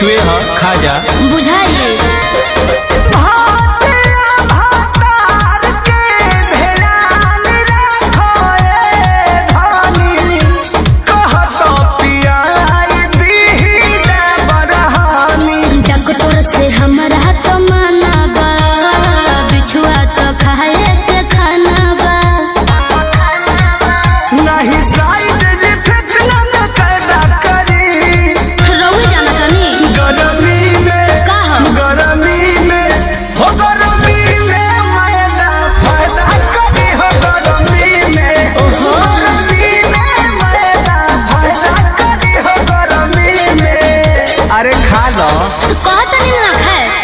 बिछुए ह खा जा बुझाइए से हमरा तो माना बा बिछुआ तो खाए के खाना बा नहीं साइड रिफेक्ट न पैदा करी रोई जाना तनी गरमी में का हो गरमी में हो गरमी में मैदा फायदा करी हो गरमी में ओहो गरमी में मैदा फायदा करी हो गरमी में अरे खा लो कहत नहीं ना खाए